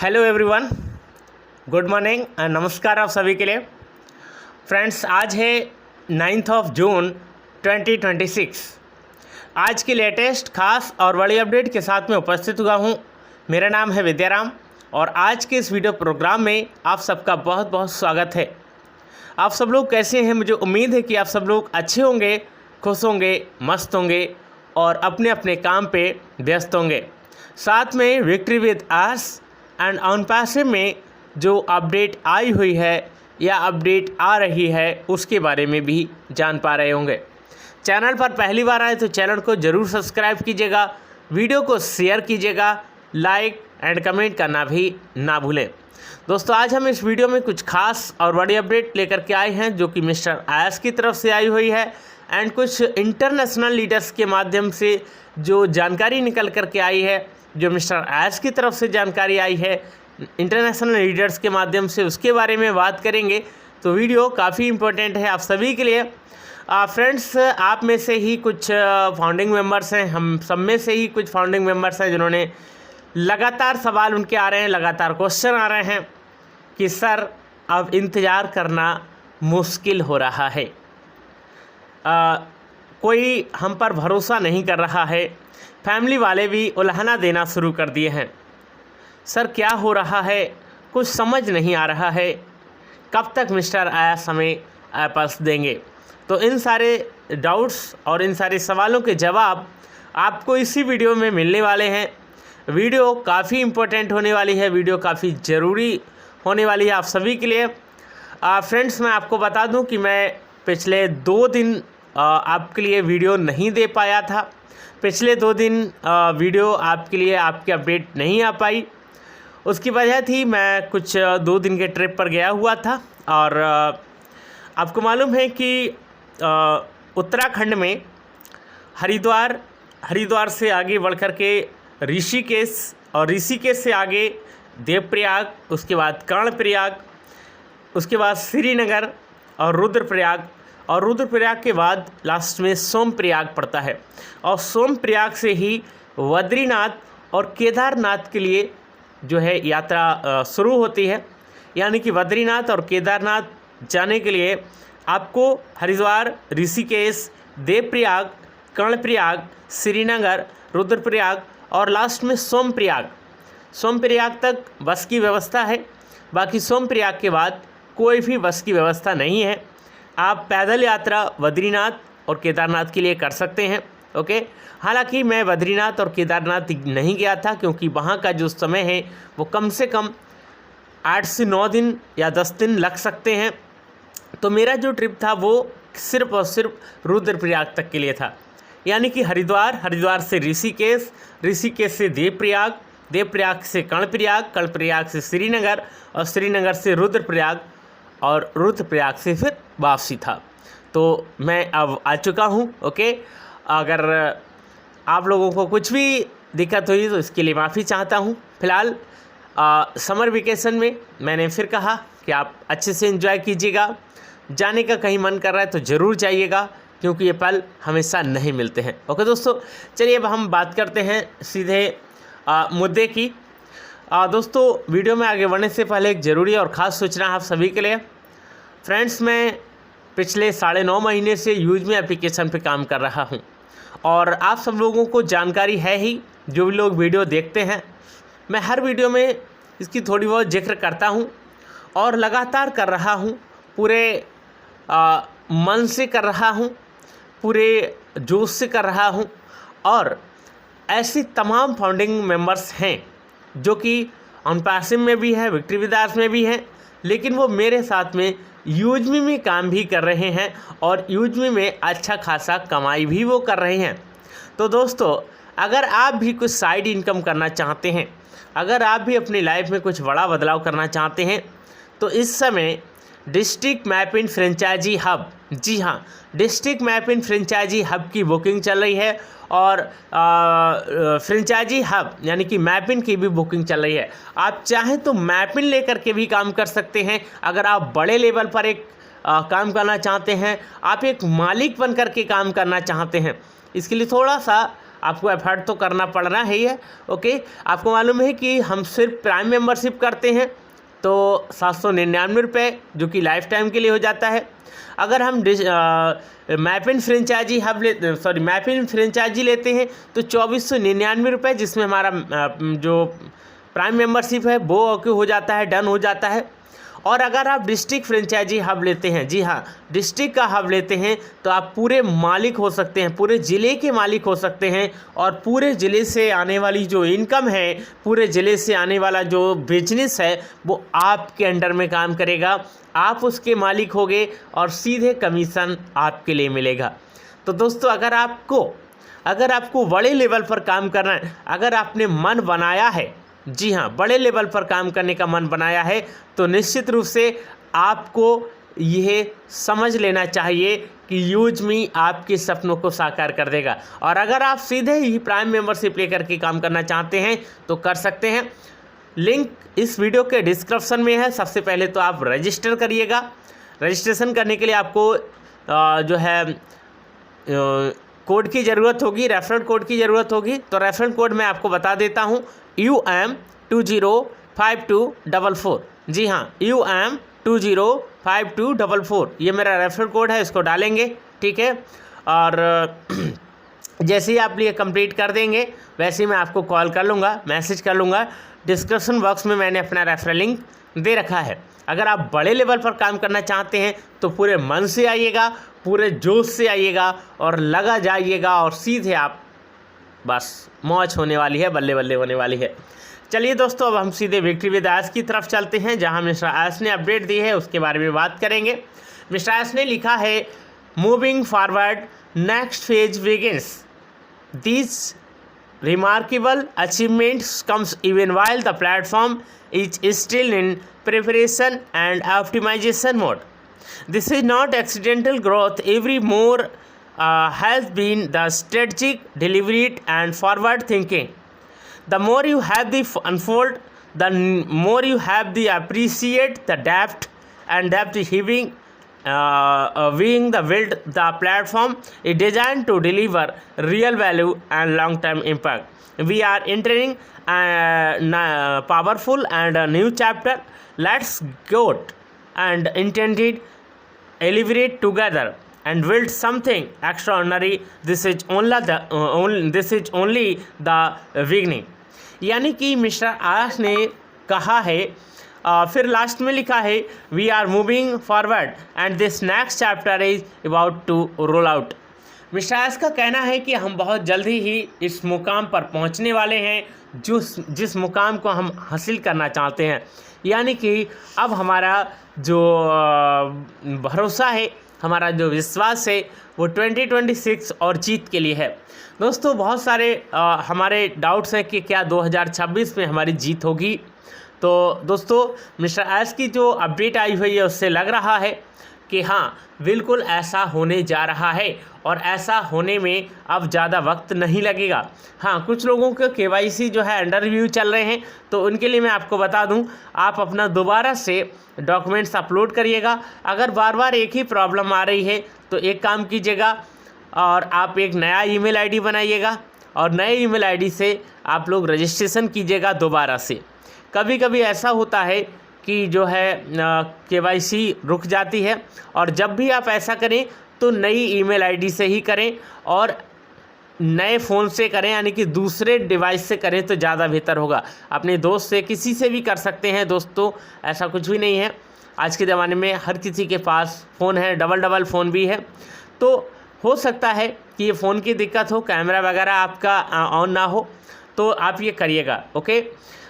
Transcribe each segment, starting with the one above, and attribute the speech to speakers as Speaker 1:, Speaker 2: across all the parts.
Speaker 1: Hello everyone, good morning and नमस्कार आप सभी के लिए। फ्रेंड्स, आज है 9 जून 2026। आज की लेटेस्ट खास और बड़ी अपडेट के साथ में उपस्थित हुआ हूँ। मेरा नाम है विद्याराम और आज के इस वीडियो प्रोग्राम में आप सबका बहुत बहुत स्वागत है। आप सब लोग कैसे हैं? मुझे उम्मीद है कि आप सब लोग अच्छे होंगे, खुश होंगे, मस्त होंगे और अपने अपने काम पे व्यस्त होंगे। साथ में victory with us and on passive में जो अपडेट आई हुई है या अपडेट आ रही है उसके बारे में भी जान पा रहे होंगे। चैनल पर पहली बार आए तो चैनल को ज़रूर सब्सक्राइब कीजिएगा, वीडियो को शेयर कीजिएगा, लाइक एंड कमेंट करना भी ना भूलें। दोस्तों, आज हम इस वीडियो में कुछ खास और बड़ी अपडेट लेकर के आए हैं जो कि मिस्टर आयस की तरफ से आई हुई है एंड कुछ इंटरनेशनल लीडर्स के माध्यम से जो जानकारी निकल कर के आई है, जो मिस्टर आयस की तरफ से जानकारी आई है इंटरनेशनल लीडर्स के माध्यम से, उसके बारे में बात करेंगे। तो वीडियो काफ़ी इम्पोर्टेंट है आप सभी के लिए। फ्रेंड्स, आप में से ही कुछ फाउंडिंग मेंबर्स हैं, हम सब में से ही कुछ फाउंडिंग मेंबर्स हैं जिन्होंने लगातार सवाल उनके आ रहे हैं, लगातार क्वेश्चन आ रहे हैं कि सर अब इंतज़ार करना मुश्किल हो रहा है, कोई हम पर भरोसा नहीं कर रहा है, फैमिली वाले भी उल्हाना देना शुरू कर दिए हैं। सर क्या हो रहा है, कुछ समझ नहीं आ रहा है, कब तक मिस्टर आयस हमें वापस देंगे? तो इन सारे डाउट्स और इन सारे सवालों के जवाब आपको इसी वीडियो में मिलने वाले हैं। वीडियो काफ़ी इम्पोर्टेंट होने वाली है, वीडियो काफ़ी ज़रूरी होने वाली है आप सभी के लिए। फ्रेंड्स, मैं आपको बता दूं कि मैं पिछले 2 दिन आपके लिए वीडियो नहीं दे पाया था। पिछले 2 दिन वीडियो आपके लिए आपकी अपडेट नहीं आ पाई। उसकी वजह थी मैं कुछ 2 दिन के ट्रिप पर गया हुआ था और आपको मालूम है कि उत्तराखंड में हरिद्वार से आगे बढ़ कर के ऋषिकेश और ऋषिकेश से आगे देवप्रयाग, उसके बाद कर्णप्रयाग, उसके बाद श्रीनगर और रुद्रप्रयाग के बाद लास्ट में सोमप्रयाग पड़ता है। और सोमप्रयाग से ही बद्रीनाथ और केदारनाथ के लिए जो है यात्रा शुरू होती है। यानी कि बद्रीनाथ और केदारनाथ जाने के लिए आपको हरिद्वार, ऋषिकेश, देवप्रयाग, कर्णप्रयाग, श्रीनगर, रुद्रप्रयाग और लास्ट में सोमप्रयाग तक बस की व्यवस्था है। बाकी सोमप्रयाग के बाद कोई भी बस की व्यवस्था नहीं है। आप पैदल यात्रा बद्रीनाथ और केदारनाथ के लिए कर सकते हैं। ओके, हालांकि मैं बद्रीनाथ और केदारनाथ नहीं गया था क्योंकि वहाँ का जो समय है वो कम से कम 8 से 9 दिन या 10 दिन लग सकते हैं। तो मेरा जो ट्रिप था वो सिर्फ और सिर्फ रुद्रप्रयाग तक के लिए था। यानी कि हरिद्वार से ऋषिकेश, ऋषिकेश से देवप्रयाग से कर्णप्रयाग से श्रीनगर और श्रीनगर से रुद्रप्रयाग और रुद्रप्रयाग से फिर वापसी था। तो मैं अब आ चुका हूँ। ओके, अगर आप लोगों को कुछ भी दिक्कत हुई तो इसके लिए माफ़ी चाहता हूँ। फ़िलहाल समर वेकेशन में मैंने फिर कहा कि आप अच्छे से एंजॉय कीजिएगा। जाने का कहीं मन कर रहा है तो ज़रूर जाइएगा क्योंकि ये पल हमेशा नहीं मिलते हैं। ओके दोस्तों, चलिए अब हम बात करते हैं सीधे मुद्दे की। दोस्तों, वीडियो में आगे बढ़ने से पहले एक ज़रूरी और ख़ास सूचना आप सभी के लिए। फ्रेंड्स, मैं पिछले 9.5 महीने से यूज़मी एप्लीकेशन पे काम कर रहा हूँ और आप सब लोगों को जानकारी है ही, जो भी लोग वीडियो देखते हैं। मैं हर वीडियो में इसकी थोड़ी बहुत जिक्र करता हूँ और लगातार कर रहा हूँ, पूरे मन से कर रहा हूँ, पूरे जोश से कर रहा हूँ। और ऐसी तमाम फाउंडिंग मेंबर्स हैं जो कि ऑन पैसिव में भी है, विक्ट्री विद आस में भी हैं, लेकिन वो मेरे साथ में यूज़मी में काम भी कर रहे हैं और यूज़मी में अच्छा खासा कमाई भी वो कर रहे हैं। तो दोस्तों, अगर आप भी कुछ साइड इनकम करना चाहते हैं, अगर आप भी अपनी लाइफ में कुछ बड़ा बदलाव करना चाहते हैं, तो इस समय डिस्ट्रिक्ट मैप इन फ्रेंचाइजी हब, जी हाँ, डिस्ट्रिक्ट मैप इन फ्रेंचाइजी हब की बुकिंग चल रही है और फ्रेंचाइजी हब यानी कि मैपिन की भी बुकिंग चल रही है। आप चाहें तो मैपिन लेकर के भी काम कर सकते हैं। अगर आप बड़े लेवल पर एक काम करना चाहते हैं, आप एक मालिक बन कर के काम करना चाहते हैं, इसके लिए थोड़ा सा आपको एफर्ट तो करना पड़ना ही है। ओके, आपको मालूम है कि हम सिर्फ प्राइम मेंबरशिप करते हैं तो 799 रुपये, जो कि लाइफ टाइम के लिए हो जाता है। अगर हम मैपिन फ्रेंचाइजी लेते हैं तो 2499 रुपये, जिसमें हमारा जो प्राइम मेंबरशिप है वो हो जाता है, डन हो जाता है। और अगर आप डिस्ट्रिक्ट फ्रेंचाइजी हब लेते हैं, जी हाँ, डिस्ट्रिक्ट का हब लेते हैं, तो आप पूरे मालिक हो सकते हैं, पूरे ज़िले के मालिक हो सकते हैं। और पूरे ज़िले से आने वाली जो इनकम है, पूरे ज़िले से आने वाला जो बिजनेस है, वो आपके अंडर में काम करेगा, आप उसके मालिक होगे और सीधे कमीशन आपके लिए मिलेगा। तो दोस्तों, अगर आपको बड़े लेवल पर काम करना है, अगर आपने मन बनाया है, जी हाँ, बड़े लेवल पर काम करने का मन बनाया है, तो निश्चित रूप से आपको यह समझ लेना चाहिए कि यूज मी आपके सपनों को साकार कर देगा। और अगर आप सीधे ही प्राइम मेंबरशिप लेकर के काम करना चाहते हैं तो कर सकते हैं। लिंक इस वीडियो के डिस्क्रिप्शन में है। सबसे पहले तो आप रजिस्टर करिएगा। रजिस्ट्रेशन करने के लिए आपको जो है कोड की ज़रूरत होगी, रेफरल कोड की ज़रूरत होगी। तो रेफरल कोड मैं आपको बता देता हूँ, UM205244। जी हाँ, UM205244, ये मेरा रेफरल कोड है, इसको डालेंगे, ठीक है। और जैसे ही आप ये कंप्लीट कर देंगे, वैसे ही मैं आपको कॉल कर लूँगा, मैसेज कर लूँगा। डिस्क्रिप्शन बॉक्स में मैंने अपना रेफरल लिंक दे रखा है। अगर आप बड़े लेवल पर काम करना चाहते हैं तो पूरे मन से आइएगा, पूरे जोश से आइएगा और लगा जाइएगा, और सीधे आप बस मौज होने वाली है, बल्ले बल्ले होने वाली है। चलिए दोस्तों, अब हम सीधे विक्ट्री विद आयस की तरफ चलते हैं, जहां मिस्टर आयस ने अपडेट दी है, उसके बारे में बात करेंगे। मिस्टर आयस ने लिखा है, moving forward, next phase begins. This remarkable achievements comes even while the platform is still in preparation and optimization mode. This is not accidental growth. Every more has been the strategic, deliberate, and forward thinking. The more you have the unfold, the more you have the appreciate the depth and depth heaving being the build. The platform is designed to deliver real value and long-term impact. We are entering a powerful and a new chapter. Let's go and intended elevate together and build something extraordinary. This is only the beginning. यानी कि mister आयस ने कहा है, फिर last में लिखा है, we are moving forward and this next chapter is about to roll out. Mister आयस का कहना है कि हम बहुत जल्दी ही इस मुकाम पर पहुंचने वाले हैं जिस मुकाम को हम हासिल करना चाहते हैं। यानी कि अब हमारा जो भरोसा है, हमारा जो विश्वास है, वो 2026 और जीत के लिए है। दोस्तों, बहुत सारे हमारे डाउट्स हैं कि क्या 2026 में हमारी जीत होगी। तो दोस्तों, मिस्टर आयस की जो अपडेट आई हुई है, उससे लग रहा है कि हाँ, बिल्कुल ऐसा होने जा रहा है, और ऐसा होने में अब ज़्यादा वक्त नहीं लगेगा। हाँ, कुछ लोगों के KYC जो है अंडर रिव्यू चल रहे हैं, तो उनके लिए मैं आपको बता दूं, आप अपना दोबारा से डॉक्यूमेंट्स अपलोड करिएगा। अगर बार बार एक ही प्रॉब्लम आ रही है तो एक काम कीजिएगा, और आप एक नया ईमेल आईडी बनाइएगा, और नए ईमेल आईडी से आप लोग रजिस्ट्रेशन कीजिएगा दोबारा से। कभी कभी ऐसा होता है कि जो है KYC रुक जाती है, और जब भी आप ऐसा करें तो नई ईमेल आईडी से ही करें, और नए फ़ोन से करें, यानी कि दूसरे डिवाइस से करें तो ज़्यादा बेहतर होगा। अपने दोस्त से, किसी से भी कर सकते हैं दोस्तों, ऐसा कुछ भी नहीं है। आज के ज़माने में हर किसी के पास फ़ोन है, डबल फ़ोन भी है। तो हो सकता है कि ये फ़ोन की दिक्कत हो, कैमरा वगैरह आपका ऑन ना हो, तो आप ये करिएगा। ओके,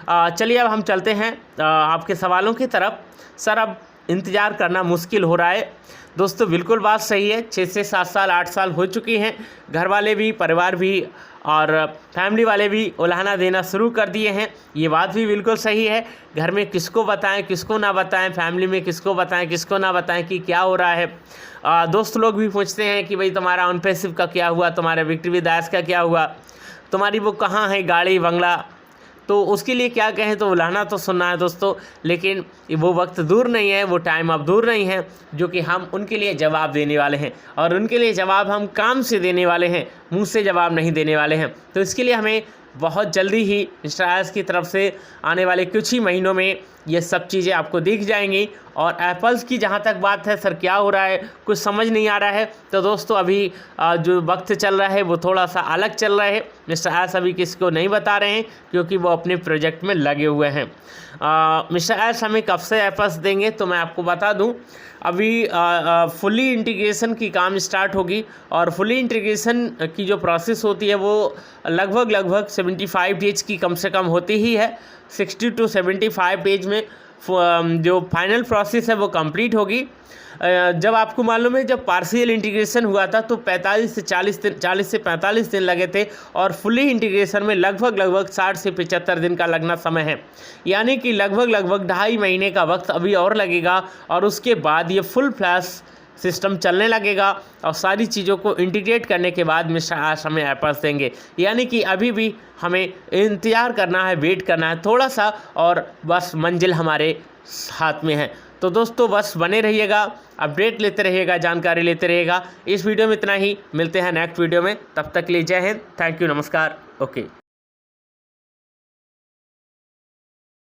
Speaker 1: चलिए अब हम चलते हैं आपके सवालों की तरफ। सर, अब इंतज़ार करना मुश्किल हो रहा है। दोस्तों, बिल्कुल बात सही है। 6 से 7 साल 8 साल हो चुकी हैं, घर वाले भी, परिवार भी और फैमिली वाले भी उलाहना देना शुरू कर दिए हैं। ये बात भी बिल्कुल सही है। घर में किसको बताएं, किसको ना बताएं, फैमिली में किसको बताएं, किसको ना बताएं कि क्या हो रहा है। दोस्त लोग भी पूछते हैं कि भाई तुम्हारा ऑन पैसिव का क्या हुआ, तुम्हारे विक्ट्री विद आयस का क्या हुआ, तुम्हारी वो कहाँ है गाड़ी बंगला। तो उसके लिए क्या कहें, तो बुलाना तो सुनना है दोस्तों, लेकिन वो वक्त दूर नहीं है, वो टाइम अब दूर नहीं है जो कि हम उनके लिए जवाब देने वाले हैं, और उनके लिए जवाब हम काम से देने वाले हैं, मुंह से जवाब नहीं देने वाले हैं। तो इसके लिए हमें बहुत जल्दी ही इंस्टास की तरफ से आने वाले कुछ ही महीनों में ये सब चीज़ें आपको दिख जाएंगी। और एप्पल्स की जहाँ तक बात है, सर क्या हो रहा है, कुछ समझ नहीं आ रहा है, तो दोस्तों अभी जो वक्त चल रहा है वो थोड़ा सा अलग चल रहा है। मिस्टर एस अभी किसी को नहीं बता रहे हैं क्योंकि वो अपने प्रोजेक्ट में लगे हुए हैं। मिस्टर एस हमें कब से एप्पल्स देंगे, तो मैं आपको बता दूं, अभी फुली इंटीग्रेशन की काम स्टार्ट होगी, और फुली इंटीग्रेशन की जो प्रोसेस होती है वो लगभग 75 डेज की कम से कम होती ही है। 60 to 75 डेज में जो फाइनल प्रोसेस है वो कंप्लीट होगी। जब आपको मालूम है, जब पार्शियल इंटीग्रेशन हुआ था तो 40 से 45 दिन लगे थे, और फुली इंटीग्रेशन में लगभग 60 से 75 दिन का लगना समय है। यानी कि लगभग 2.5 महीने का वक्त अभी और लगेगा, और उसके बाद ये फुल फ्लैश सिस्टम चलने लगेगा, और सारी चीज़ों को इंटीग्रेट करने के बाद मिस्टर एस हमें एप्पल्स देंगे। यानी कि अभी भी हमें इंतज़ार करना है, वेट करना है थोड़ा सा, और बस मंजिल हमारे हाथ में है। तो दोस्तों बस बने रहिएगा, अपडेट लेते रहिएगा, जानकारी लेते रहिएगा। इस वीडियो में इतना ही, मिलते हैं नेक्स्ट वीडियो में, तब तक के लिए जय हिंद, थैंक यू, नमस्कार, ओके।